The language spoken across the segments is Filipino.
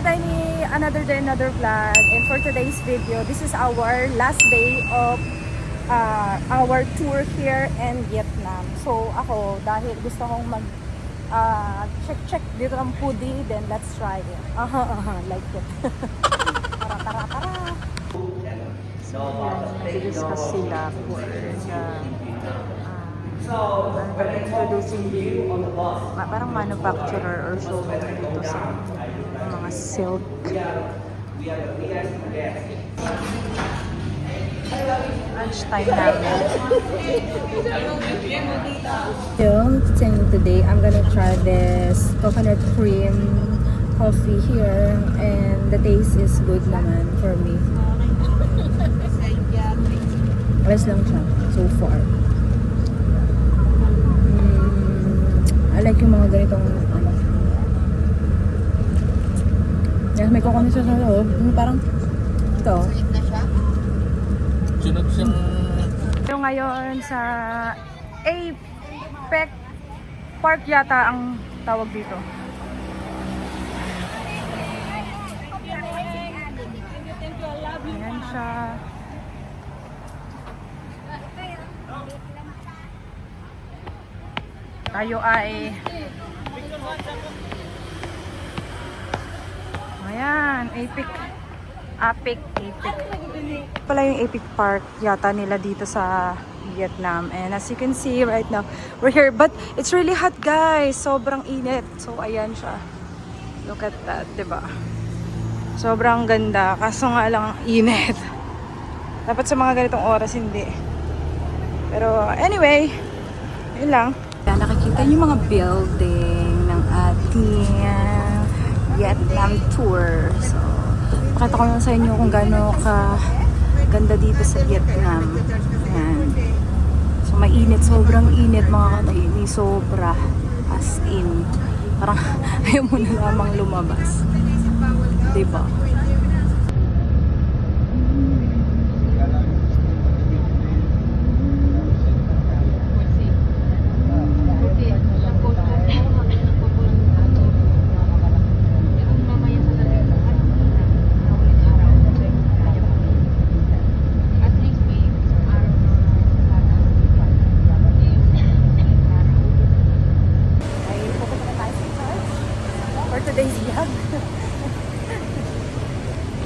Tiny, another day, another vlog. And for today's video, this is our last day of our tour here in Vietnam. So ako, dahil gusto kong mag check dito ng foodie, then let's try it. Like it. Tara. So yan, nag-discuss sila for introducing parang manufacturer or showroom dito sa mga silk. Lunch time namin. So, today I'm gonna try this coconut cream coffee here, and the taste is good naman for me. Ayos lang siya so far. I like yung mga ganitong ano. Yes, may coconut siya sa loob. Parang ito. Sunod siyang... So ngayon sa APEC Park yata ang tawag dito. Ayan siya. Tayo ay ayan, APEC pala yung APEC Park yata nila dito sa Vietnam. And as you can see right now, we're here, but it's really hot guys, sobrang init. So ayan siya, look at that, diba? Sobrang ganda, kaso nga lang init. Dapat sa mga ganitong oras hindi, pero anyway, yun lang. Nakikita yung mga building ng ating Vietnam tour. So, pakita ko lang sa inyo kung gaano ka ganda dito sa Vietnam. Ayan. So, mainit. Sobrang init mga kataini. Sobra. As in. Parang ayaw mo na lamang lumabas. Diba? Today's vlog.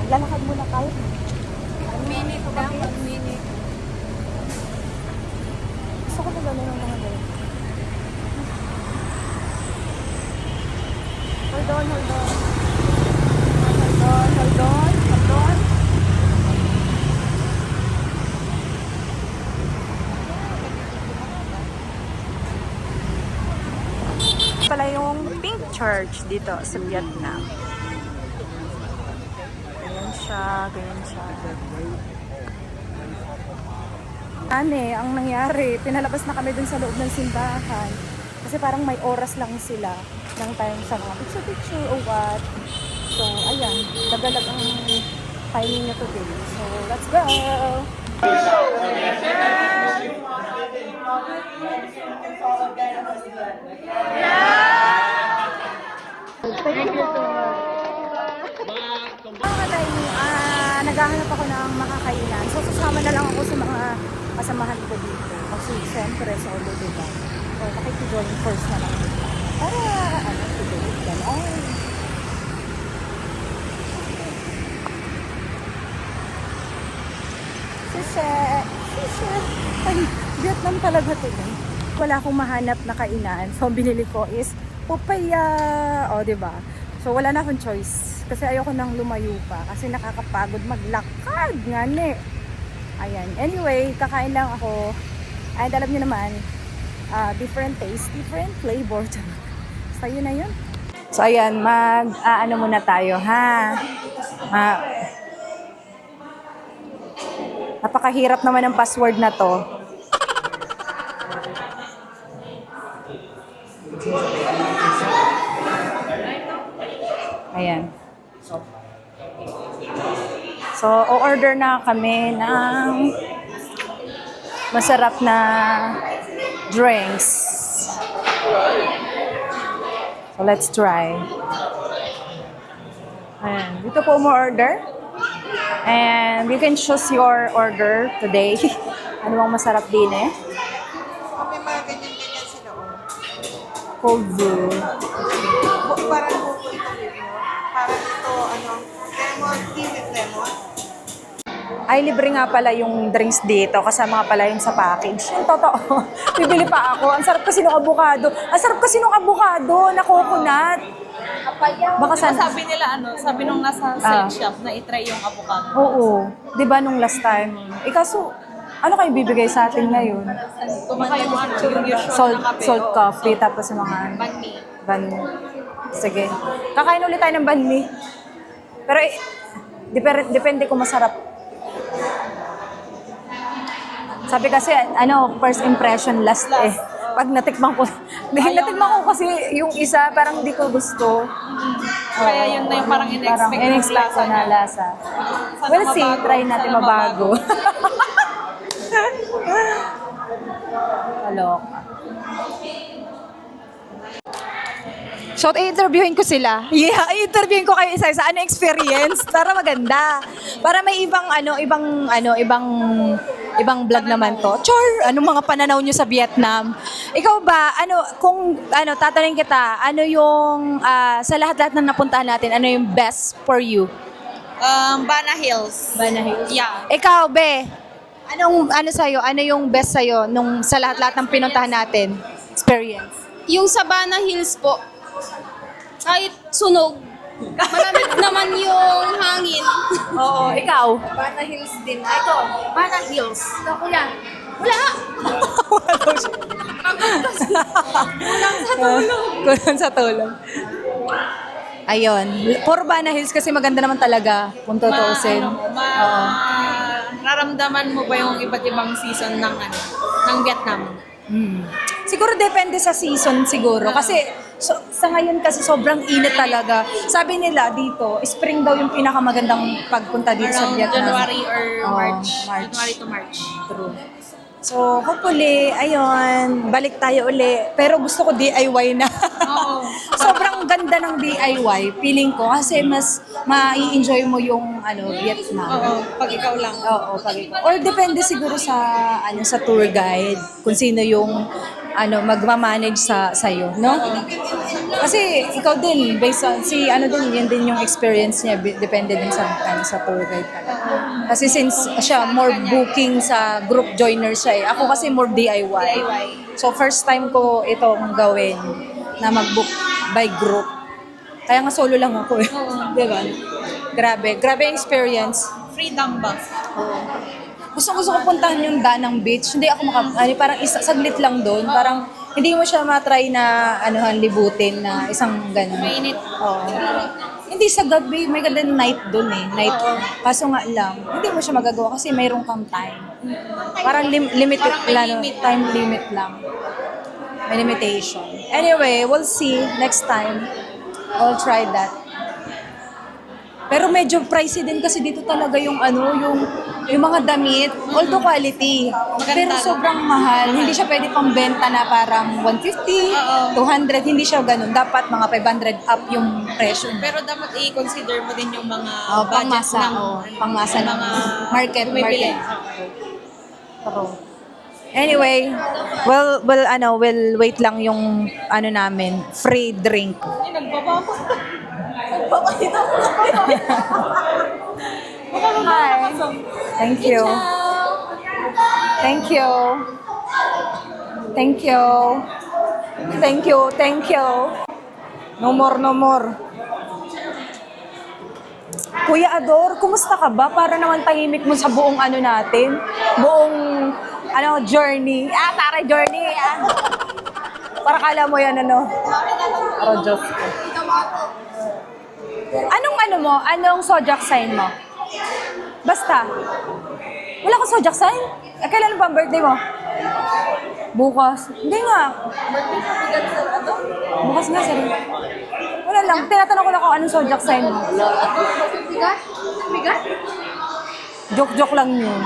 Lalakad muna tayo. Minute lang, minute. Gusto ko na gano'n ng mga ganyan. Hold on. Pala yung Pink Church dito sa Vietnam. Ganyan siya. Ang nangyari, pinalabas na kami dun sa loob ng simbahan. Kasi parang may oras lang sila ng time sa mga picture or what. So, ayan. Dagalag ang timing niya today. So, let's go! Thank you so much. Naghahanap ako ng makakainan. So, sasama na lang ako sa mga kasamahan ko dito. Kasi, siyempre, solo, diba? So, makiki-join first na lang. Para, today, gano'n. Ay, Vietnam talaga to. Wala akong mahanap na kainan. So, binili ko is papaya. O, diba? So, wala na akong choice. Kasi ayoko nang lumayo pa. Kasi nakakapagod maglakad. Ngani. Ayan. Anyway, kakain lang ako. And alam nyo naman, different taste, different flavor. So, yun na yun. So, ayan. Ano muna tayo, ha? Napakahirap naman ang password na to. Ayan. So, o-order na kami ng masarap na drinks. So, let's try. Ayan. Dito po mo order. And you can choose your order today. Ano bang masarap din eh? May mga ganyan-ganyan sila, oh. Cold brew. Parang buko ito, parang ito, lemon, tea with lemon. Ay, libre nga pala yung drinks dito. Kasama nga pala yun sa package. Yung totoo. Bibili pa ako. Ang sarap kasi ng avocado. Ang sarap kasi ng avocado na coconut. Baka Sabi nila sabi nung nasa sales shop na itry yung avocado. Oo. Di ba nung last time? Kaso, ano kayo bibigay sa atin ngayon? Baka yung yung usual Salt, na kape. salt coffee, tapos yung mga Banh-mi. banh. Sige. Kakain ulit tayo ng banh mi. Pero, depende kung masarap. Sabi kasi, first impression last eh. Pag natikman ko, natikman ko kasi yung isa, parang hindi ko gusto. Kaya yun na yung parang in-expect ko na lasa. We'll see, try natin mabago. Kaloka. So, i-interviewin ko sila. Yeah, i-interviewin ko kayo isa-isa. Ano experience? Para maganda. Para may ibang vlog naman to. Chor, anong mga pananaw nyo sa Vietnam? Ikaw ba, tatanungin kita, ano yung, sa lahat-lahat ng napuntahan natin, ano yung best for you? Bana Hills. Bana Hills? Yeah. Ikaw, Be, ano yung best sa'yo nung sa lahat-lahat ng pinuntahan natin? Experience. Yung sa Bana Hills po, kahit sunog, malamig naman yung hangin. Oo, ikaw? Bana Hills din. Ito, Bana Hills. Ito, kuya. Wala! Wala daw siya. Kulang sa tulong. Ayun. Puro Bana Hills kasi maganda naman talaga kung tutuusin. Nararamdaman mo ba yung iba't ibang season ng Vietnam? Siguro depende sa season siguro. Kasi sa ngayon kasi sobrang init talaga. Sabi nila dito, spring daw yung pinakamagandang pagpunta dito sa Around Vietnam. January or Oo, March. March. January to March. True. So, hopefully, ayun, balik tayo uli. Pero gusto ko DIY na. Oo. Sobrang ganda ng DIY, feeling ko. Kasi mas ma-enjoy mo yung Vietnam. Oo, pag ikaw lang. Oo, pag ikaw. Or depende siguro sa sa tour guide, kung sino yung magma-manage sa'yo, no? Kasi ikaw din, based on, yun din yung experience niya, depende din sa tour guide talaga. Kasi since siya, more booking sa group joiner siya eh. Ako kasi more DIY. So first time ko itong gawin, na mag-book by group. Kaya nga solo lang ako eh. Diba? Grabe yung experience. Freedom ba? Gusto ko puntahan yung Danang Beach. Hindi ako parang saglit lang doon. Parang hindi mo siya matry na libutin na isang ganun. Mainit. Oo. Hindi sa gabi, may ganda night doon eh. Night. Kaso nga lang, hindi mo siya magagawa kasi mayroon kang time. Parang time limit lang. May limitation. Anyway, we'll see next time. I'll try that. Pero medyo pricey din kasi dito talaga yung yung mga damit, although quality. Pero sobrang mahal. Hindi siya pwede pang benta na parang 150, 200, hindi siya ganun. Dapat mga 500 up yung presyo. Pero dapat i-consider mo din yung mga Pangmasa, pangmasa ng mga market. bumibili. Pero, anyway, we'll wait lang yung namin, free drink. Ay, nagbababa. Hi. Thank you. Thank you. Thank you. Thank you. Thank you. No more. Kuya Ador, kumusta ka ba? Para naman tahimik mo sa buong natin. Buong journey. Para journey. Para kala mo yan Oh, Diyos ko. Anong zodiac sign mo? Basta. Wala kang zodiac sign? Kailan ba ang birthday mo? Bukas. Hindi nga. Bukas nga, sorry. Wala lang. Tinatanong ko lang kung anong zodiac sign mo. Bigat? Joke lang yun.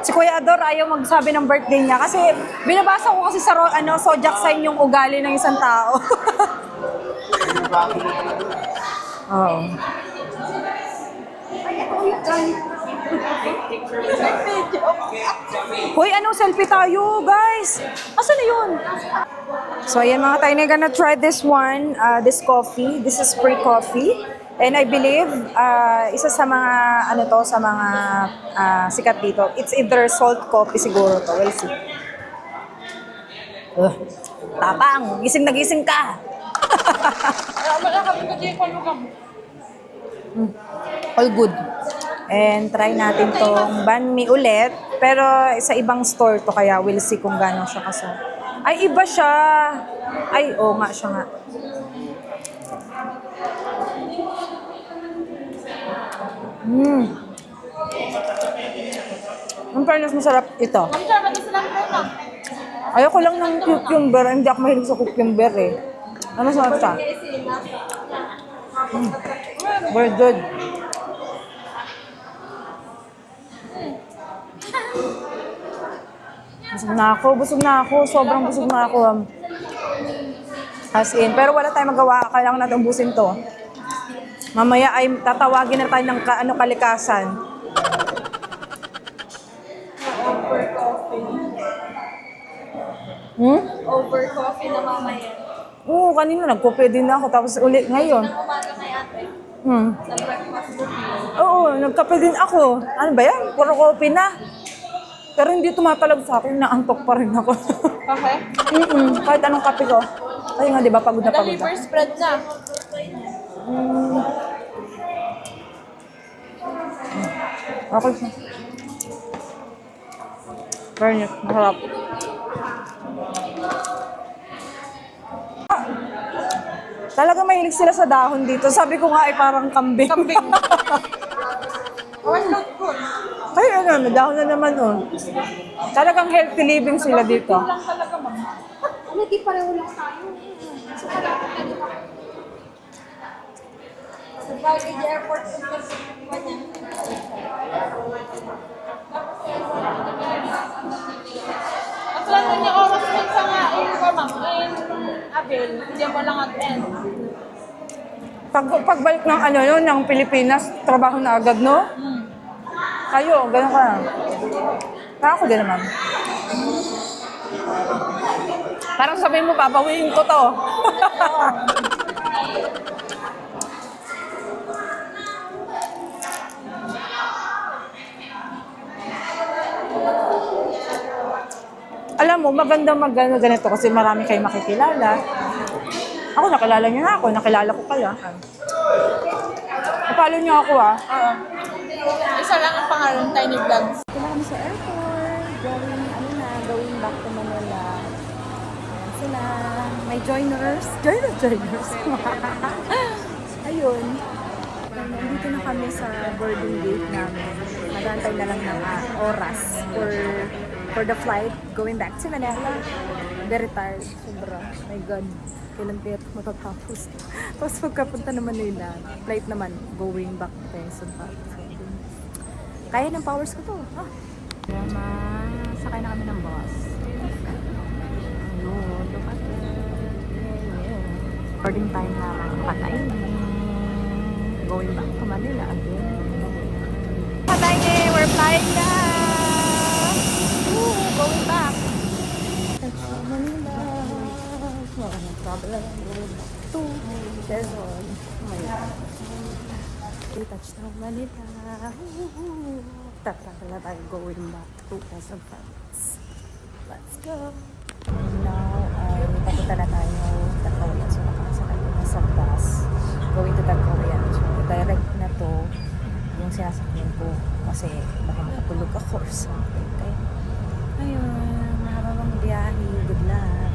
Si Si Kuya Ador ayaw magsabi ng birthday niya kasi binabasa ko kasi sa zodiac sign yung ugali ng isang tao. Oo. Hoy, anong selfie tayo, guys? Asan na yun? So, ayan mga tayo na gonna try this one, this coffee. This is free coffee. And I believe, isa sa mga, sa mga sikat dito. It's either salt coffee siguro to. We'll see. Tapang! Gising na gising ka! All good. And try natin tong banh mi ulit. Pero sa ibang store to kaya we'll see kung gano'n siya kaso. Ay, iba siya. Ay, oo nga siya nga. Ang fairness masarap ito. Ayoko lang ng cucumber. Hindi ako mahilig sa cucumber eh. Ano masarap siya? Very good. Busog na ako. Sobrang busog na ako. As in. Pero wala tayong magawa. Kailangan natin ubusin to. Mamaya ay tatawagin na tayo ng kalikasan. Over coffee. Over coffee na mamaya. Oo, kanina nagkope din ako. Tapos ulit ngayon. Umaga kay ate. Sa breakfast buffet. Oo, nagkape din ako. Ano ba yan? Puro coffee na. Pero hindi tumatalag sa akin. Naantok pa rin ako. Okay? Kahit anong kape ko. Kasi nga, di ba, pagod na The pagod liver na. spread na. Okay siya. Fairness, masarap. Talaga mahilig sila sa dahon dito. Sabi ko nga ay parang kambing. Kambing. One note good. Ay, ano, dahon na naman oh. Talagang healthy living sila dito. Lang talaga, ma'am. Ano, di pareho lang tayo. So, malapit na dito. Sa baggage airport, pa niya. At lang na niya oras mo sa nga, ma'am, Abel, hindi mo lang at end. Pagbalik ng ng Pilipinas, trabaho na agad, no? Kayo, ganun ka na. Parang ako din naman. Parang sabihin mo, papawiin ko to. Alam mo, maganda ganito kasi marami kayong makikilala. Ako, nakilala niyo na ako. Nakilala ko kayo. Napalo niyo ako Isa lang ang pangalan, Tiny Vlogs. Kailangan kami sa airport. Going back to Manila. Ayan sila. May joiners. Joiners. Ayun. Nandito na kami sa boarding gate namin. Nag-aantay na lang ng oras for the flight going back to Manila. Very tired. Sobra. My God. Kailan kaya ito matatapos? Tapos pagkapunta naman nila, flight naman, going back to Quezon pa. Kaya ng powers ko to. Sakay na kami ng bus. Ayun, look at that. Boarding time naman, makatayin. Going back to Manila again. Makatayin, we're flying na! Woo, going back. Manila. Problem to Quezon. We touched down Manila. Tatravel na tayo going back to Quezon France. Let's go! Now, papunta na tayo Tagkawayan. So, nakakasakay ko na sa bus. Going to Tagkawayan. So, direct na to yung sinasakyan ko. Kasi baka makapulog ako or something. Kaya, ayun, mahabang biyahe. Good luck!